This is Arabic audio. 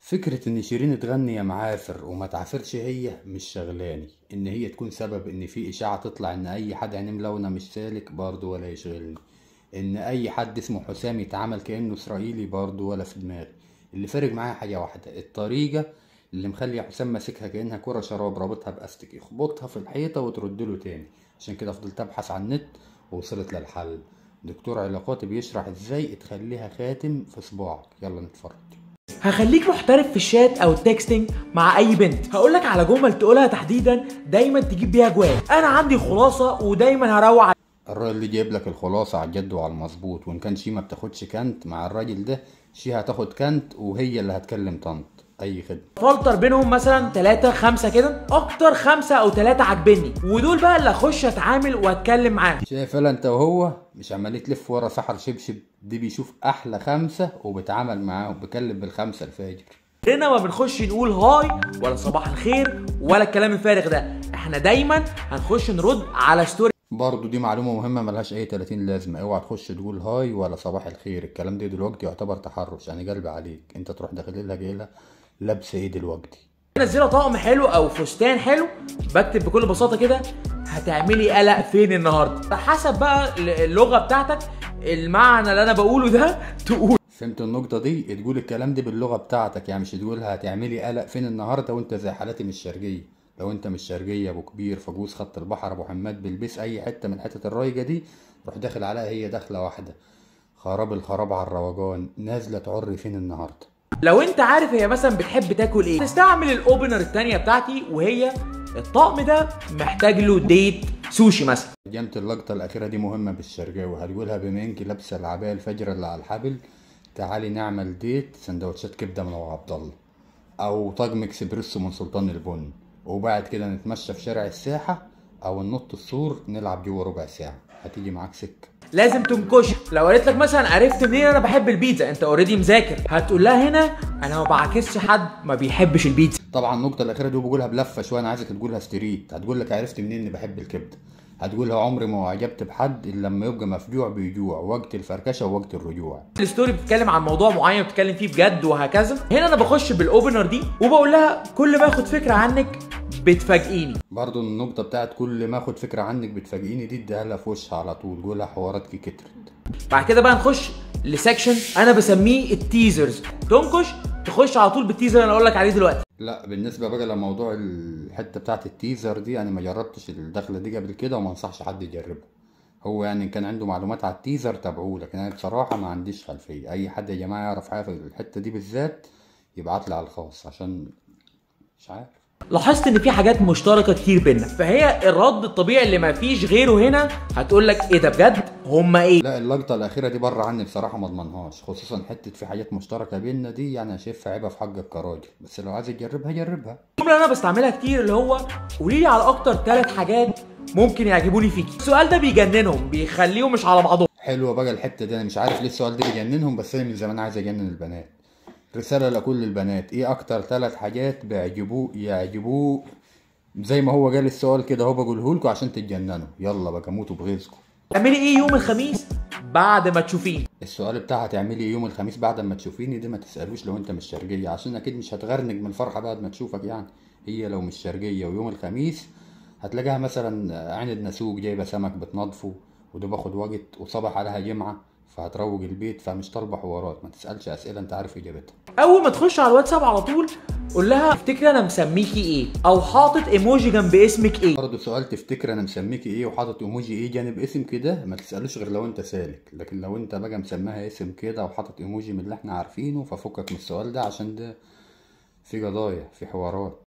فكرة ان شيرين تغني يا معافر وما تعافرش هي مش شغلاني، ان هي تكون سبب ان في اشاعة تطلع ان اي حد عينيه ملونة مش سالك برضه ولا يشغلني، ان اي حد اسمه حسام يتعامل كأنه اسرائيلي برضه ولا في دماغي. اللي فارق معايا حاجة واحدة، الطريقة اللي مخلي حسام ماسكها كأنها كرة شراب رابطها باستك يخبطها في الحيطة وترد تاني. عشان كده فضلت ابحث على النت ووصلت للحل. دكتور علاقاتي بيشرح ازاي تخليها خاتم في صباعك. يلا نتفرج. هخليك محترف في الشات او التكستنج مع اي بنت. هقولك على جمل تقولها تحديدا دايما تجيب بيها جواب. انا عندي خلاصة ودايما هروع. الراجل اللي جايب لك الخلاصة على الجد وعلى المظبوط، وان كان شي ما بتاخدش كانت مع الراجل ده، شي هتاخد كانت وهي اللي هتكلم طنط. اي خدمة. فلتر بينهم مثلا 3 5 كده، اكتر 5 او 3 عاجبني، ودول بقى اللي اخش اتعامل واتكلم معاهم. شايف يلا انت وهو مش عمال تلف ورا سحر شبشب، دي بيشوف احلى 5 وبيتعامل معاهم، بيكلم بالخمسة الفاجر. هنا ما بنخش نقول هاي ولا صباح الخير ولا الكلام الفارغ ده، احنا دايما هنخش نرد على ستوري. برضو دي معلومة مهمة ملهاش اي 30 لازمة. اوعى تخش تقول هاي ولا صباح الخير، الكلام ده دلوقتي يعتبر تحرش، يعني قلب عليك انت تروح داخل لها جايلها لابسة ايه دلوقتي. منزله طقم حلو او فستان حلو، بكتب بكل بساطه كده هتعملي قلق فين النهارده، حسب بقى اللغه بتاعتك المعنى اللي انا بقوله ده تقول. فهمت النقطة دي؟ تقول الكلام ده باللغة بتاعتك، يعني مش تقولها هتعملي قلق فين النهاردة وانت زي حالاتي مش شرقية. لو انت مش شرقية ابو كبير فجوز خط البحر ابو حماد بلبس اي حتة من حتة الرايجة دي، روح داخل عليها هي داخلة واحدة. خراب الخراب على الروجان، نازلة تعري فين النهاردة. لو انت عارف هي مثلا بتحب تاكل ايه، تستعمل الاوبنر التانية بتاعتي وهي الطقم ده محتاج له ديت سوشي مثلا. جامت اللقطة الأخيرة دي مهمة بالشرقاوي، هتقولها بما انك لابسة العباية الفجرة اللي على الحبل. تعالي نعمل ديت سندوتشات كبدة من أبو عبد الله، أو طقم اكسبريسو من سلطان البن، وبعد كده نتمشى في شارع الساحة أو ننط السور نلعب جوه ربع ساعة. هتيجي معاك سكة. لازم تنكش. لو قالت لك مثلا عرفت منين انا بحب البيتزا، انت اوريدي مذاكر، هتقول لها هنا انا ما بعاكسش حد ما بيحبش البيتزا. طبعا النقطة الأخيرة دي بقولها بلفة شوية، أنا عايزك تقولها ستريت. هتقول لك عرفت منين إني بحب الكبدة، هتقولها عمري ما عجبت بحد إلا لما يبقى مفجوع بيجوع وقت الفركشة ووقت الرجوع. الستوري بتتكلم عن موضوع معين بتتكلم فيه بجد وهكذا. هنا انا بخش بالاوبنر دي وبقول لها كل ما اخد فكره عنك بتفاجئيني. برضو النقطة بتاعت كل ما اخد فكرة عنك بتفاجئيني دي اديها لها في وشها على طول، قولها حواراتك كترت. بعد كده بقى نخش لسكشن انا بسميه التيزرز. تنكش تخش على طول بالتيزر اللي انا اقول لك عليه دلوقتي. لا بالنسبة بقى لموضوع الحتة بتاعت التيزر دي، انا ما جربتش الدخلة دي قبل كده وما انصحش حد يجربها. هو يعني كان عنده معلومات على التيزر تابعوه، لكن انا بصراحة ما عنديش خلفية. اي حد يا جماعة يعرف حاجة في الحتة دي بالذات يبعتلي على الخاص، عشان مش عارف. لاحظت ان في حاجات مشتركه كتير بينا، فهي الرد الطبيعي اللي ما فيش غيره هنا هتقول لك ايه ده بجد هما ايه. لا اللقطة الأخيرة دي بره عني بصراحة ما اضمنهاش، خصوصا حتة في حاجات مشتركة بينا دي، يعني أنا شايفها عيبة في حقك كراجل، بس لو عايز تجربها جربها. الجمله اللي انا بستعملها كتير اللي هو قولي لي على اكتر 3 حاجات ممكن يعجبوني فيكي. السؤال ده بيجننهم، بيخليهم مش على بعضهم. حلوة بقى الحتة دي، أنا مش عارف ليه السؤال ده بيجننهم، بس أنا من زمان عايز أجنن البنات. رسالة لكل البنات، إيه أكتر 3 حاجات يعجبوه زي ما هو جالي السؤال كده هو بقولهولكوا عشان تتجننوا. يلا بقى موتوا بغيظكم. تعملي ايه يوم الخميس بعد ما تشوفيني؟ السؤال بتاع هتعملي يوم الخميس بعد ما تشوفيني دي ما تسألوش لو انت مش شرقية، عشان اكيد مش هتغرنج من الفرحة بعد ما تشوفك. يعني هي لو مش شرقية ويوم الخميس هتلاقيها مثلا عند نسوق جايبة سمك بتنضفه، وده باخد وقت وصبح عليها جمعة فهتروج البيت، فمش طالبة حوارات. ما تسألش أسئلة انت عارف اجابتها. اول ما تخش على الواتساب على طول قول لها تفتكري انا مسميكي ايه، او حاطط ايموجي جنب اسمك ايه. برضه سؤال تفتكر انا مسميكي ايه وحاطط ايموجي ايه جانب اسم كده، ما تسألوش غير لو انت سالك. لكن لو انت بقى مسماها اسم كده وحاطط ايموجي من اللي احنا عارفينه ففكك من السؤال ده، عشان ده في قضايا في حوارات.